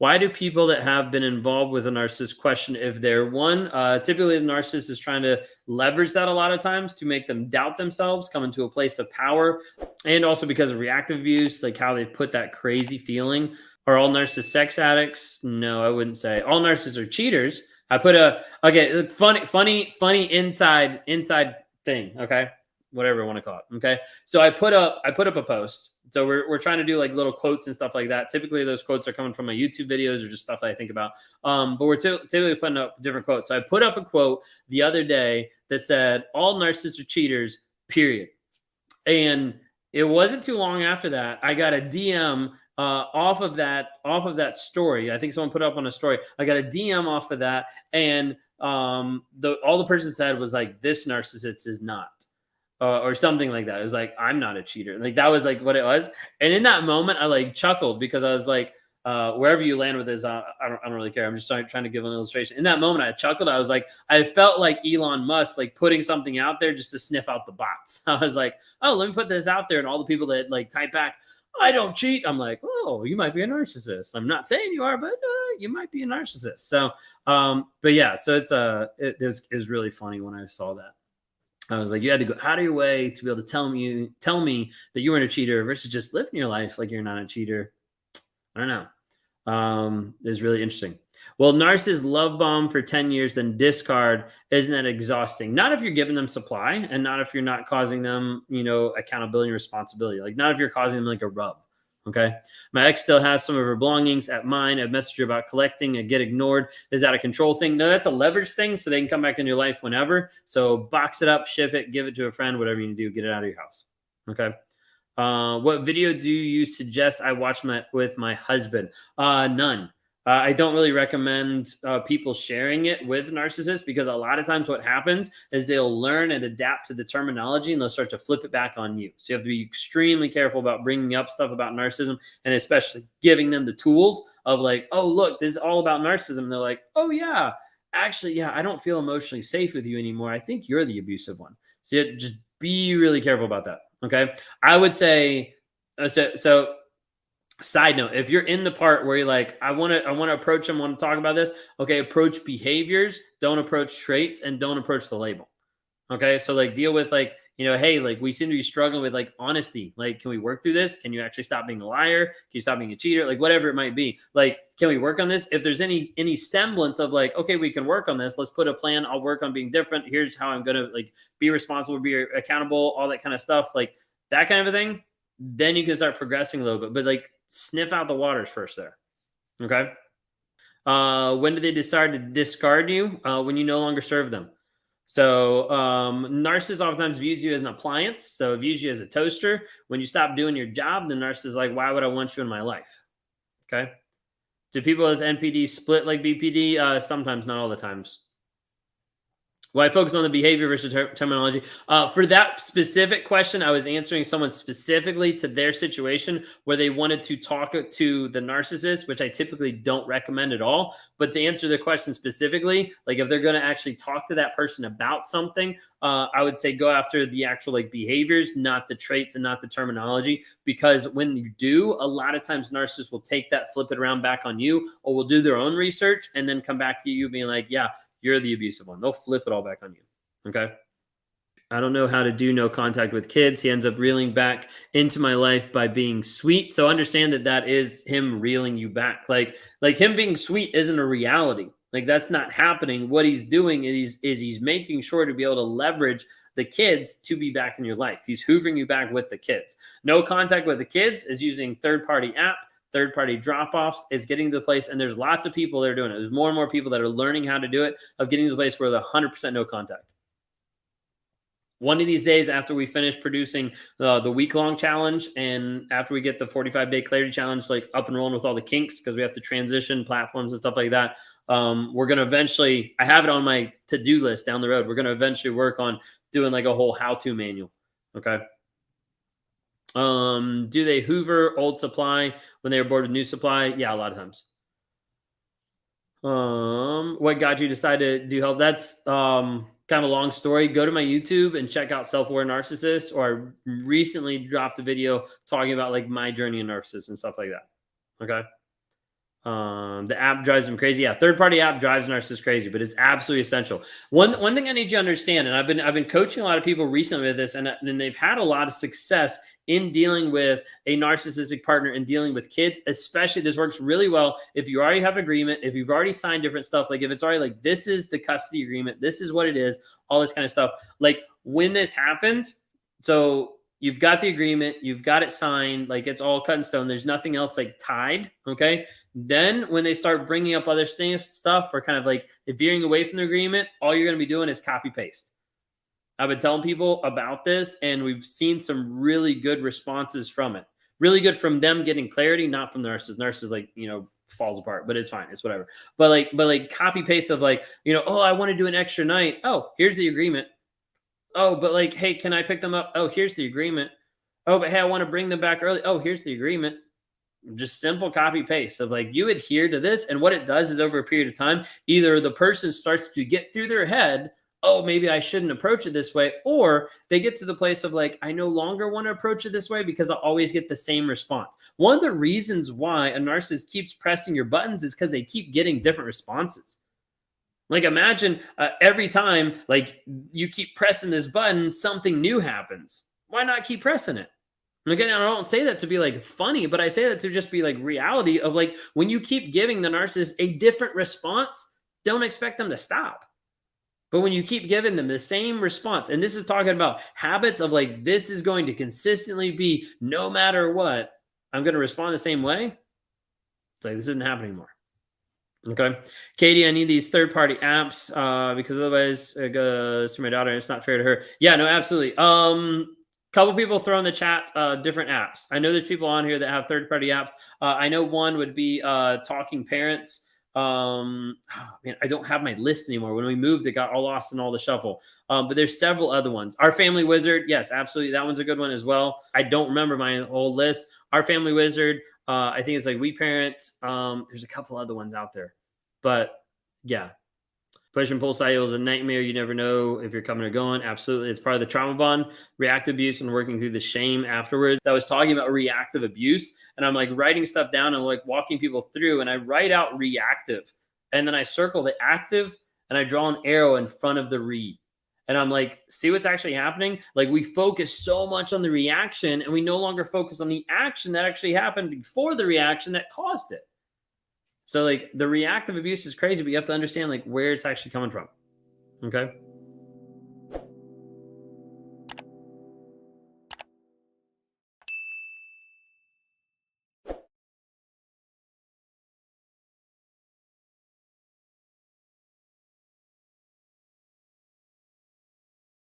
Why do people that have been involved with a narcissist question if they're one? Typically, the narcissist is trying to leverage that a lot of times to make them doubt themselves, come into a place of power, and also because of reactive abuse, like how they put that crazy feeling. Are all narcissists sex addicts? No, I wouldn't say. All narcissists are cheaters. I put a okay, funny inside thing. Okay, whatever you want to call it. Okay, so I put up a post. So we're trying to do like little quotes and stuff like that. Typically, those quotes are coming from my YouTube videos or just stuff that I think about. But we're typically putting up different quotes. So I put up a quote the other day that said, "All narcissists are cheaters." Period. And it wasn't too long after that I got a DM off of that story. I think someone put up on a story. I got a DM off of that, and all the person said was like, "This narcissist is not." Or something like that. It was like, I'm not a cheater. Like that was like what it was. And in that moment, I like chuckled because I was like, wherever you land with this, I don't really care. I'm just trying to give an illustration. In that moment, I chuckled. I was like, I felt like Elon Musk, like putting something out there just to sniff out the bots. I was like, oh, let me put this out there. And all the people that like type back, I don't cheat. I'm like, oh, you might be a narcissist. I'm not saying you are, but you might be a narcissist. So, but yeah, so it was really funny when I saw that. I was like, you had to go out of your way to be able to tell me that you weren't a cheater versus just living your life like you're not a cheater. I don't know. It's really interesting. Well, narcissists love bomb for 10 years, then discard. Isn't that exhausting? Not if you're giving them supply and not if you're not causing them, accountability and responsibility. Like not if you're causing them like a rub. Okay. My ex still has some of her belongings at mine. I've messaged her about collecting and get ignored. Is that a control thing? No, that's a leverage thing. So they can come back in your life whenever. So box it up, ship it, give it to a friend, whatever you need to do, get it out of your house. Okay. What video do you suggest I watch with my husband? None. I don't really recommend people sharing it with narcissists because a lot of times what happens is they'll learn and adapt to the terminology and they'll start to flip it back on you. So you have to be extremely careful about bringing up stuff about narcissism and especially giving them the tools of like, oh, look, this is all about narcissism. And they're like, oh, yeah, actually, yeah, I don't feel emotionally safe with you anymore. I think you're the abusive one. So you just be really careful about that. Okay. I would say, so side note, if you're in the part where you're like, I want to approach them, want to talk about this. Okay. Approach behaviors, don't approach traits, and don't approach the label. Okay. So like deal with like, hey, like we seem to be struggling with like honesty. Like, can we work through this? Can you actually stop being a liar? Can you stop being a cheater? Like whatever it might be. Like, can we work on this? If there's any semblance of like, okay, we can work on this. Let's put a plan. I'll work on being different. Here's how I'm going to like be responsible, be accountable, all that kind of stuff. Like that kind of a thing. Then you can start progressing a little bit, but like sniff out the waters first there. Okay. When do they decide to discard you? When you no longer serve them. So narcissist oftentimes views you as an appliance. So it views you as a toaster. When you stop doing your job, the narcissist is like, why would I want you in my life? Okay. Do people with NPD split like BPD? Sometimes, not all the times. Well, I focus on the behavior versus terminology. For that specific question, I was answering someone specifically to their situation where they wanted to talk to the narcissist, which I typically don't recommend at all. But to answer the question specifically, like if they're going to actually talk to that person about something, I would say go after the actual like behaviors, not the traits and not the terminology. Because when you do, a lot of times narcissists will take that, flip it around back on you, or will do their own research and then come back to you being like, yeah, you're the abusive one. They'll flip it all back on you. Okay. I don't know how to do no contact with kids. He ends up reeling back into my life by being sweet. So understand that is him reeling you back. Like him being sweet isn't a reality. Like that's not happening. What he's doing is he's making sure to be able to leverage the kids to be back in your life. He's hoovering you back with the kids. No contact with the kids is using third-party app. Third-party drop-offs is getting to the place, and there's lots of people that are doing it. There's more and more people that are learning how to do it, of getting to the place where they're 100% no contact. One of these days, after we finish producing the week-long challenge, and after we get the 45-day clarity challenge like up and rolling with all the kinks, because we have to transition platforms and stuff like that, we're going to eventually, I have it on my to-do list down the road, we're going to eventually work on doing like a whole how-to manual. Okay. Do they hoover old supply when they are bored with new supply? Yeah, a lot of times. What got you to decide to do help? That's kind of a long story. Go to my YouTube and check out Self-Aware Narcissist, or I recently dropped a video talking about like my journey in narcissism and stuff like that. Okay. The app drives them crazy. Yeah, third party app drives narcissists crazy, but it's absolutely essential. One thing I need you to understand, and I've been coaching a lot of people recently with this, and they've had a lot of success in dealing with a narcissistic partner and dealing with kids. Especially, this works really well if you already have an agreement, if you've already signed different stuff, like if it's already like this is the custody agreement, this is what it is, all this kind of stuff. Like when this happens, so you've got the agreement, you've got it signed, like it's all cut in stone. There's nothing else like tied. Okay. Then when they start bringing up other stuff or kind of like veering away from the agreement, all you're going to be doing is copy paste. I've been telling people about this, and we've seen some really good responses from it. Really good from them getting clarity, not from the nurses. Nurses, like, falls apart, but it's fine. It's whatever. But like copy paste of like, oh, I want to do an extra night. Oh, here's the agreement. Oh, but like, hey, can I pick them up? Oh, here's the agreement. Oh, but hey, I want to bring them back early. Oh, here's the agreement. Just simple copy paste of like, you adhere to this. And what it does is over a period of time, either the person starts to get through their head, oh, maybe I shouldn't approach it this way. Or they get to the place of like, I no longer want to approach it this way because I always get the same response. One of the reasons why a narcissist keeps pressing your buttons is because they keep getting different responses. Like imagine every time like you keep pressing this button, something new happens. Why not keep pressing it? Again, I don't say that to be like funny, but I say that to just be like reality of like when you keep giving the narcissist a different response, don't expect them to stop. But when you keep giving them the same response, and this is talking about habits of like, this is going to consistently be no matter what, I'm going to respond the same way. It's like, this isn't happening anymore. Okay. Katie, I need these third-party apps because otherwise it goes to my daughter and it's not fair to her. Yeah, no, absolutely. Couple people throw in the chat different apps. I know there's people on here that have third-party apps. I know one would be Talking Parents. Man, I don't have my list anymore. When we moved, it got all lost in all the shuffle. But there's several other ones. Our Family Wizard, yes, absolutely. That one's a good one as well. I don't remember my whole list. Our Family Wizard. I think it's like We Parent. There's a couple other ones out there, but yeah. Push and pull cycle is a nightmare. You never know if you're coming or going. Absolutely. It's part of the trauma bond, reactive abuse, and working through the shame afterwards. I was talking about reactive abuse, and I'm like writing stuff down and like walking people through, and I write out reactive, and then I circle the active, and I draw an arrow in front of the re. And I'm like, see what's actually happening? Like we focus so much on the reaction, and we no longer focus on the action that actually happened before the reaction that caused it. So like the reactive abuse is crazy, but you have to understand like where it's actually coming from. Okay.